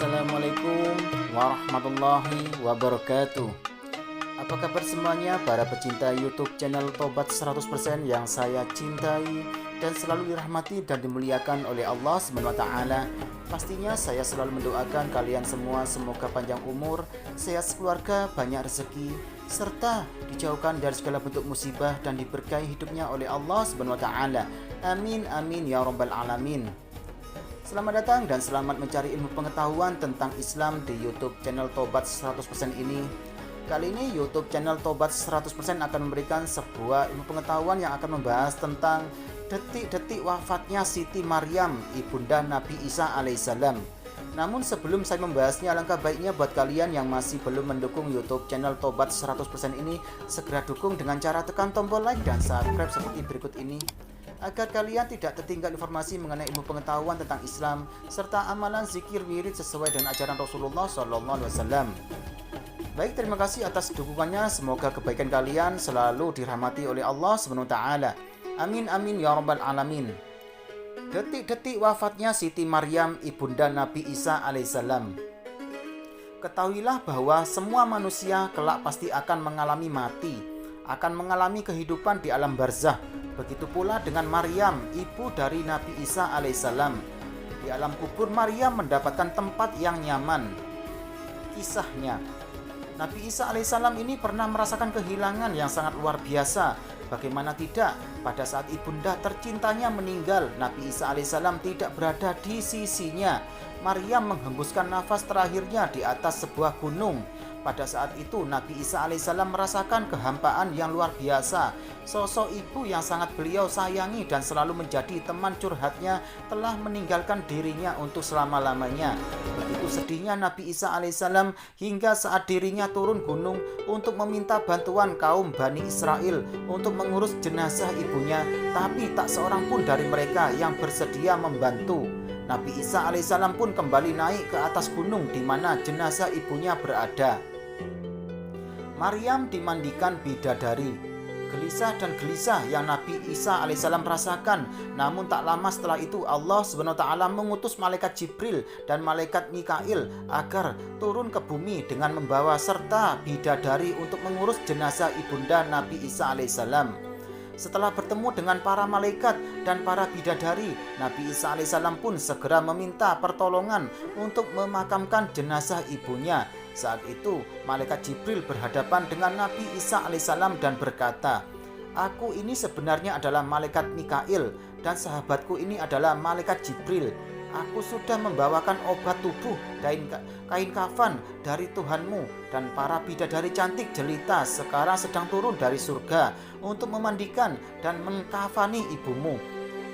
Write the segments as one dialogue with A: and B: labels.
A: Assalamualaikum warahmatullahi wabarakatuh. Apa kabar semuanya para pecinta YouTube channel Tobat 100% yang saya cintai dan selalu dirahmati dan dimuliakan oleh Allah SWT. Pastinya saya selalu mendoakan kalian semua semoga panjang umur, sehat sekeluarga, banyak rezeki, serta dijauhkan dari segala bentuk musibah dan diberkahi hidupnya oleh Allah SWT. Amin amin ya rabbal alamin. Selamat datang dan selamat mencari ilmu pengetahuan tentang Islam di YouTube channel Tobat 100% ini. Kali ini YouTube channel Tobat 100% akan memberikan sebuah ilmu pengetahuan yang akan membahas tentang detik-detik wafatnya Siti Maryam, ibunda Nabi Isa alaihissalam. Namun sebelum saya membahasnya, alangkah baiknya buat kalian yang masih belum mendukung YouTube channel Tobat 100% ini, segera dukung dengan cara tekan tombol like dan subscribe seperti berikut ini, agar kalian tidak tertinggal informasi mengenai ilmu pengetahuan tentang Islam serta amalan zikir wirid sesuai dengan ajaran Rasulullah SAW. Baik, terima kasih atas dukungannya. Semoga kebaikan kalian selalu dirahmati oleh Allah SWT. Amin amin ya rabbal alamin. Detik-detik wafatnya Siti Maryam, ibunda Nabi Isa alaihissalam. Ketahuilah bahwa semua manusia kelak pasti akan mengalami mati, akan mengalami kehidupan di alam barzah. Begitu pula dengan Maryam, ibu dari Nabi Isa alaihissalam. Di alam kubur, Maryam mendapatkan tempat yang nyaman. Kisahnya, Nabi Isa alaihissalam ini pernah merasakan kehilangan yang sangat luar biasa. Bagaimana tidak, pada saat ibunda tercintanya meninggal, Nabi Isa alaihissalam tidak berada di sisinya. Maryam menghembuskan nafas terakhirnya di atas sebuah gunung. Pada saat itu Nabi Isa alaihissalam merasakan kehampaan yang luar biasa. Sosok ibu yang sangat beliau sayangi dan selalu menjadi teman curhatnya telah meninggalkan dirinya untuk selama-lamanya. Begitu sedihnya Nabi Isa alaihissalam hingga saat dirinya turun gunung untuk meminta bantuan kaum Bani Israel untuk mengurus jenazah ibunya, tapi tak seorang pun dari mereka yang bersedia membantu. Nabi Isa alaihissalam pun kembali naik ke atas gunung di mana jenazah ibunya berada. Maryam dimandikan bidadari. Gelisah dan gelisah yang Nabi Isa alaihissalam rasakan. Namun tak lama setelah itu Allah SWT mengutus malaikat Jibril dan malaikat Mikail agar turun ke bumi dengan membawa serta bidadari untuk mengurus jenazah ibunda Nabi Isa alaihissalam. Setelah bertemu dengan para malaikat dan para bidadari, Nabi Isa alaihissalam pun segera meminta pertolongan untuk memakamkan jenazah ibunya. Saat itu malaikat Jibril berhadapan dengan Nabi Isa alaihissalam dan berkata, "Aku ini sebenarnya adalah malaikat Mikail dan sahabatku ini adalah malaikat Jibril. Aku sudah membawakan obat tubuh, kain kafan dari Tuhanmu, dan para bidadari cantik jelita sekarang sedang turun dari surga untuk memandikan dan mengkafani ibumu."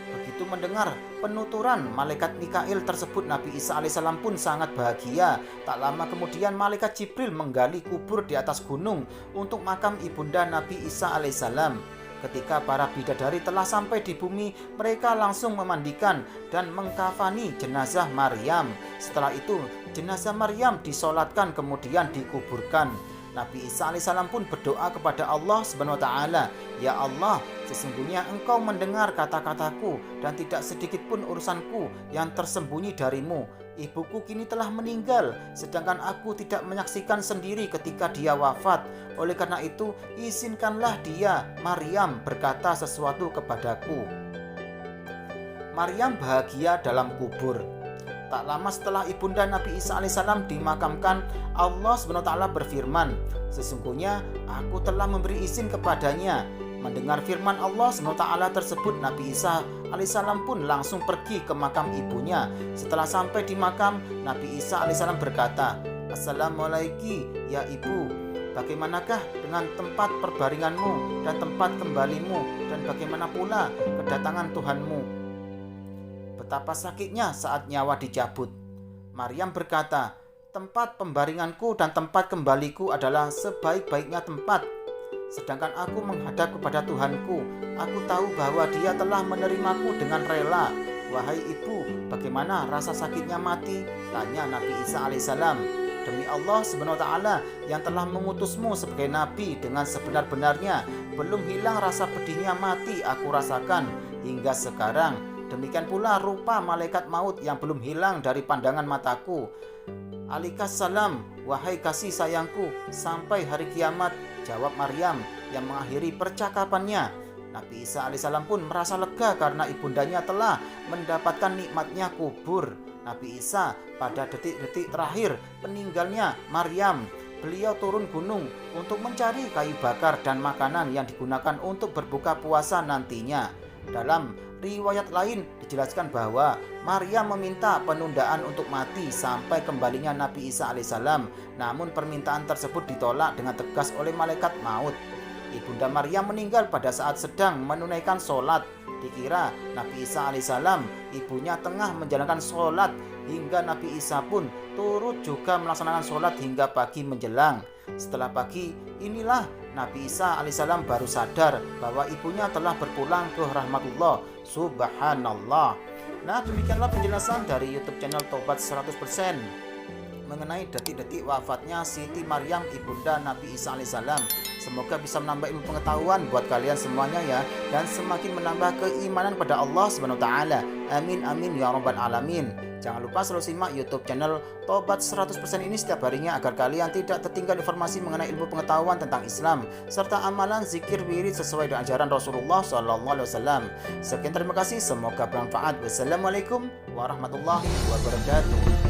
A: Begitu mendengar penuturan malaikat Mikail tersebut, Nabi Isa alaihissalam pun sangat bahagia. Tak lama kemudian malaikat Jibril menggali kubur di atas gunung untuk makam ibunda Nabi Isa alaihissalam. Ketika para bidadari telah sampai di bumi, mereka langsung memandikan dan mengkafani jenazah Maryam. Setelah itu jenazah Maryam disolatkan kemudian dikuburkan. Nabi Isa alaihissalam pun berdoa kepada Allah SWT, "Ya Allah, sesungguhnya Engkau mendengar kata-kataku dan tidak sedikit pun urusanku yang tersembunyi darimu. Ibuku kini telah meninggal, sedangkan aku tidak menyaksikan sendiri ketika dia wafat. Oleh karena itu, izinkanlah dia, Maryam, berkata sesuatu kepadaku." Maryam bahagia dalam kubur. Tak lama setelah ibunda Nabi Isa alaihissalam dimakamkan, Allah SWT berfirman, "Sesungguhnya aku telah memberi izin kepadanya." Mendengar firman Allah SWT tersebut, Nabi Isa alaihissalam pun langsung pergi ke makam ibunya. Setelah sampai di makam, Nabi Isa alaihissalam berkata, "Assalamualaikum ya ibu, bagaimanakah dengan tempat perbaringanmu dan tempat kembalimu, dan bagaimana pula kedatangan Tuhanmu?" Betapa sakitnya saat nyawa dicabut. Maryam berkata, "Tempat pembaringanku dan tempat kembaliku adalah sebaik-baiknya tempat. Sedangkan aku menghadap kepada Tuhanku. Aku tahu bahwa Dia telah menerimaku dengan rela." "Wahai ibu, bagaimana rasa sakitnya mati?" tanya Nabi Isa alaihissalam. "Demi Allah SWT yang telah mengutusmu sebagai nabi dengan sebenar-benarnya, belum hilang rasa pedihnya mati aku rasakan hingga sekarang. Demikian pula rupa malaikat maut yang belum hilang dari pandangan mataku. Alaikas salam, wahai kasih sayangku, sampai hari kiamat, jawab Maryam yang mengakhiri percakapannya. Nabi Isa alaihissalam pun merasa lega karena ibundanya telah mendapatkan nikmatnya kubur. Nabi Isa pada detik-detik terakhir peninggalnya Maryam, beliau turun gunung untuk mencari kayu bakar dan makanan yang digunakan untuk berbuka puasa nantinya. Dalam riwayat lain dijelaskan bahwa Maryam meminta penundaan untuk mati sampai kembalinya Nabi Isa alaihissalam. Namun permintaan tersebut ditolak dengan tegas oleh malaikat maut. Ibunda Maryam meninggal pada saat sedang menunaikan sholat. Dikira Nabi Isa alaihissalam ibunya tengah menjalankan sholat, hingga Nabi Isa pun turut juga melaksanakan sholat hingga pagi menjelang. Setelah pagi, inilah Nabi Isa alaihissalam baru sadar bahwa ibunya telah berpulang ke rahmatullah. Subhanallah. Nah, demikianlah penjelasan dari YouTube channel Tobat 100% mengenai detik-detik wafatnya Siti Maryam ibunda Nabi Isa alaihissalam. Semoga bisa menambah ilmu pengetahuan buat kalian semuanya ya, dan semakin menambah keimanan pada Allah Subhanahu wa taala. Amin amin ya rabbal alamin. Jangan lupa selalu simak YouTube channel Tobat 100% ini setiap harinya agar kalian tidak tertinggal informasi mengenai ilmu pengetahuan tentang Islam serta amalan zikir wirid sesuai dengan ajaran Rasulullah SAW. Sekian, terima kasih, semoga bermanfaat. Wassalamualaikum warahmatullahi wabarakatuh.